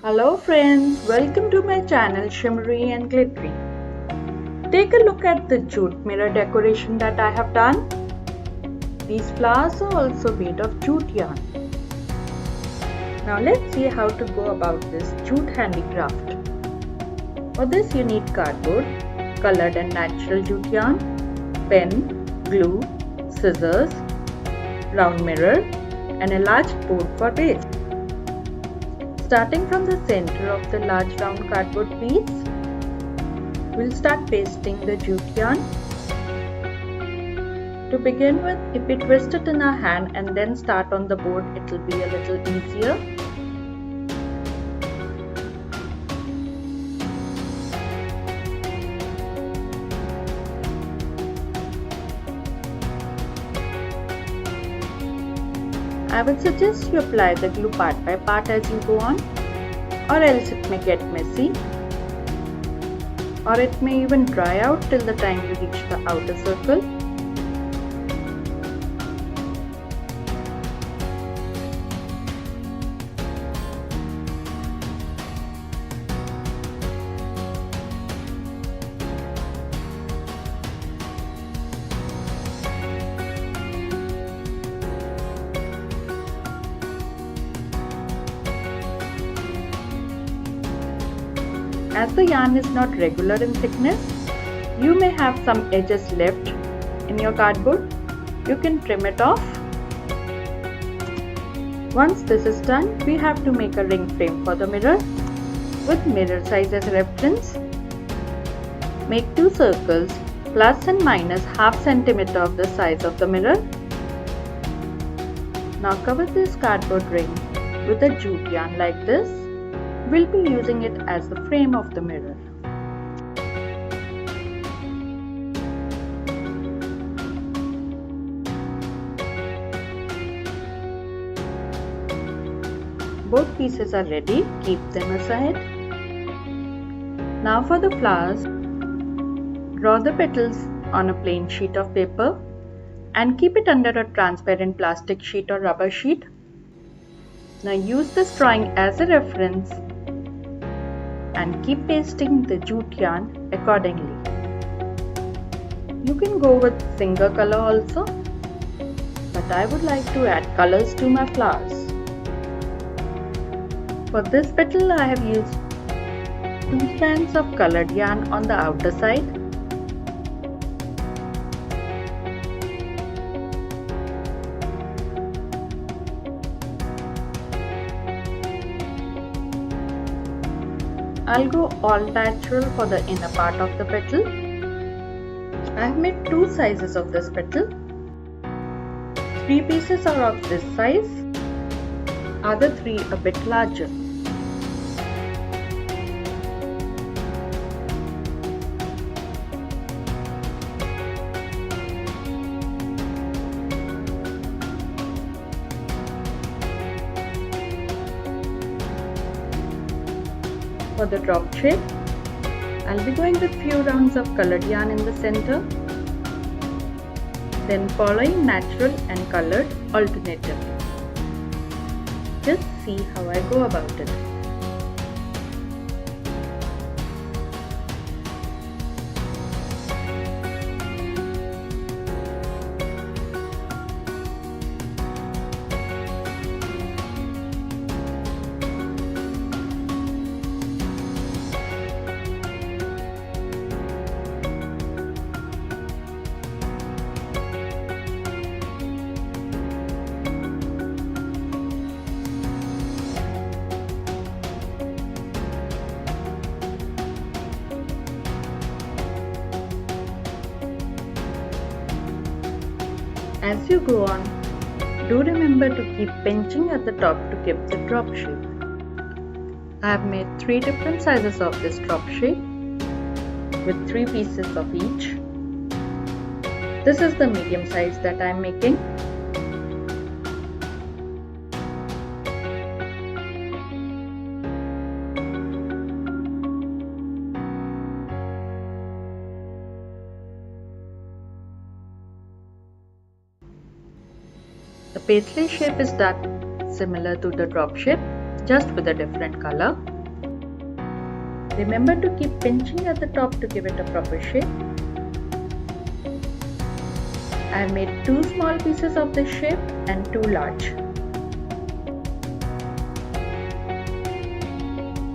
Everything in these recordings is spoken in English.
Hello friends, welcome to my channel Shimmery and Glittery. Take a look at the jute mirror decoration that I have done. These flowers are also made of jute yarn. Now let's see how to go about this jute handicraft. For this you need cardboard, colored and natural jute yarn, pen, glue, scissors, round mirror and a large board for base. Starting from the center of the large round cardboard piece, we'll start pasting the jute yarn. To begin with, if we twist it in our hand and then start on the board, it will be a little easier. I would suggest you apply the glue part by part as you go on, or else it may get messy, or it may even dry out till the time you reach the outer circle. As the yarn is not regular in thickness, you may have some edges left in your cardboard. You can trim it off. Once this is done, we have to make a ring frame for the mirror. With mirror size as reference, make two circles plus and minus half centimeter of the size of the mirror. Now cover this cardboard ring with a jute yarn like this. We'll be using it as the frame of the mirror. Both pieces are ready, keep them aside. Now for the flowers, draw the petals on a plain sheet of paper and keep it under a transparent plastic sheet or rubber sheet. Now use this drawing as a reference and keep pasting the jute yarn accordingly. You can go with single color also, but I would like to add colors to my flowers. For this petal I have used 2 strands of colored yarn on the outer side. I'll go all natural for the inner part of the petal. I have made 2 sizes of this petal. 3 pieces are of this size, other 3 a bit larger. For the drop shape, I'll be going with few rounds of colored yarn in the center, then following natural and colored alternatively. Just see how I go about it. As you go on, do remember to keep pinching at the top to keep the drop shape. I have made 3 different sizes of this drop shape with 3 pieces of each. This is the medium size that I am making. The paisley shape is that similar to the drop shape. just with a different color. Remember to keep pinching at the top to give it a proper shape. I have made 2 small pieces of this shape and 2 large.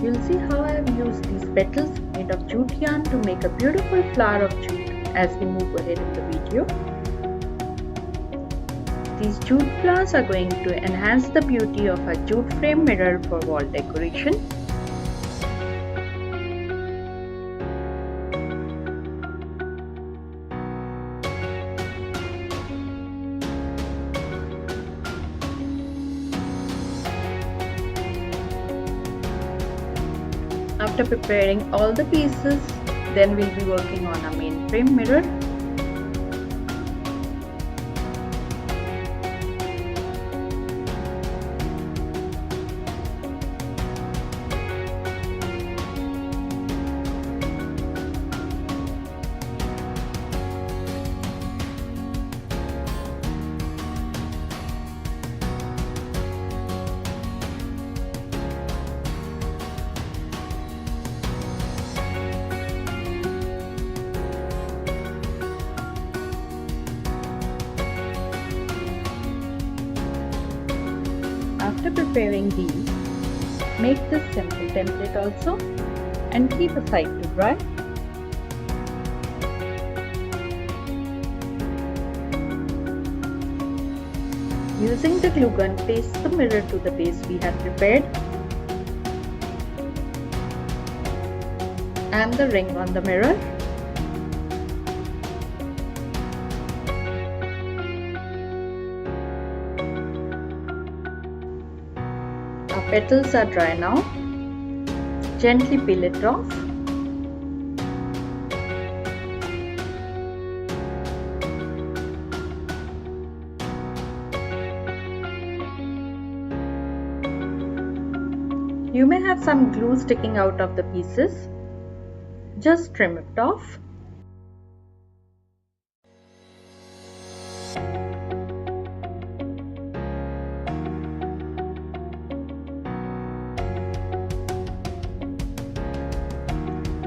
You'll see how I have used these petals made of jute yarn to make a beautiful flower of jute as we move ahead in the video. These jute flowers are going to enhance the beauty of a jute frame mirror for wall decoration. After preparing all the pieces, then we'll be working on a main frame mirror. After preparing these, make this simple template also and keep aside to dry. Using the glue gun, paste the mirror to the base we had prepared and the ring on the mirror. Our petals are dry now. Gently peel it off. You may have some glue sticking out of the pieces. Just trim it off.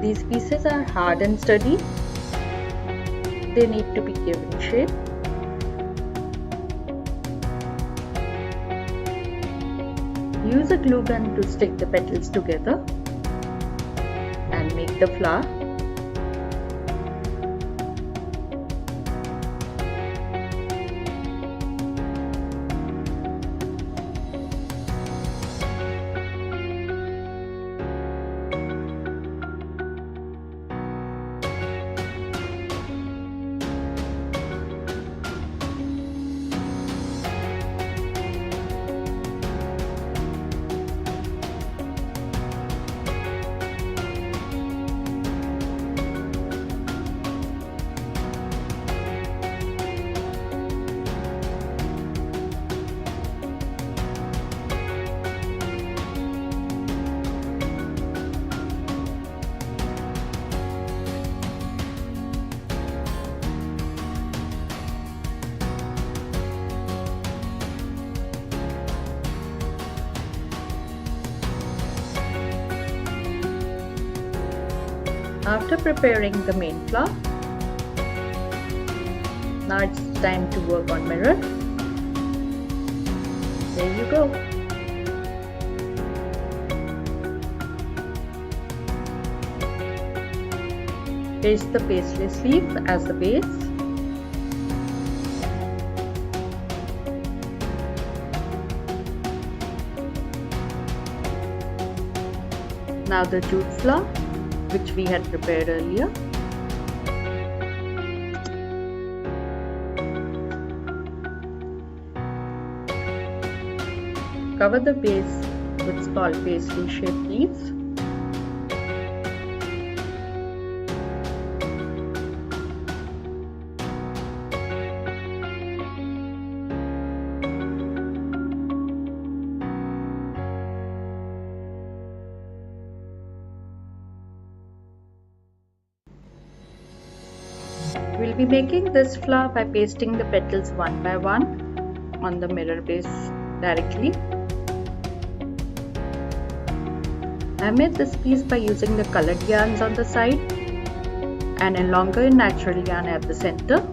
These pieces are hard and sturdy. They need to be given shape. Use a glue gun to stick the petals together and make the flower. After preparing the main flower, now it's time to work on mirror. There you go. Paste the paisley sleeve as the base. Now the jute flower, which we had prepared earlier. Cover the base with small paisley shaped leaves. We'll be making this flower by pasting the petals one by one on the mirror base directly. I made this piece by using the colored yarns on the side and a longer natural yarn at the center.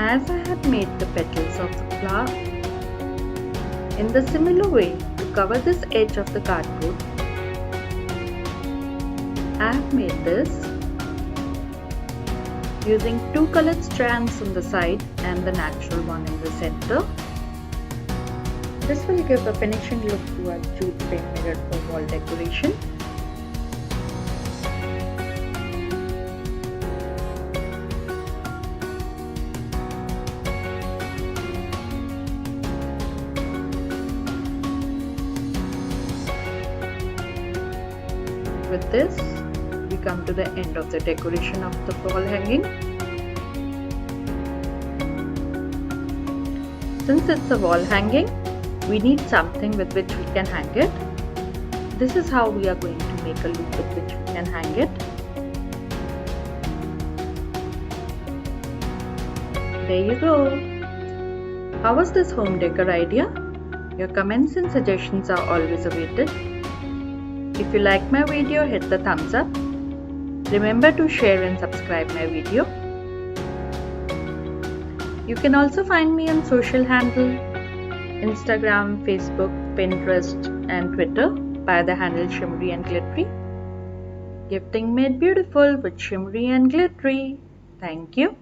As I had made the petals of the flower, in the similar way to cover this edge of the cardboard, I have made this using two colored strands on the side and the natural one in the center. This will give a finishing look to our jute frame mirror for wall decoration. With this, we come to the end of the decoration of the wall hanging. Since it's a wall hanging, we need something with which we can hang it. This is how we are going to make a loop with which we can hang it. There you go. How was this home decor idea? Your comments and suggestions are always awaited. If you like my video, hit the thumbs up. Remember to share and subscribe my video. You can also find me on social handle Instagram, Facebook, Pinterest and Twitter by the handle Shimmery and Glittery. Gifting made beautiful with Shimmery and Glittery. Thank you.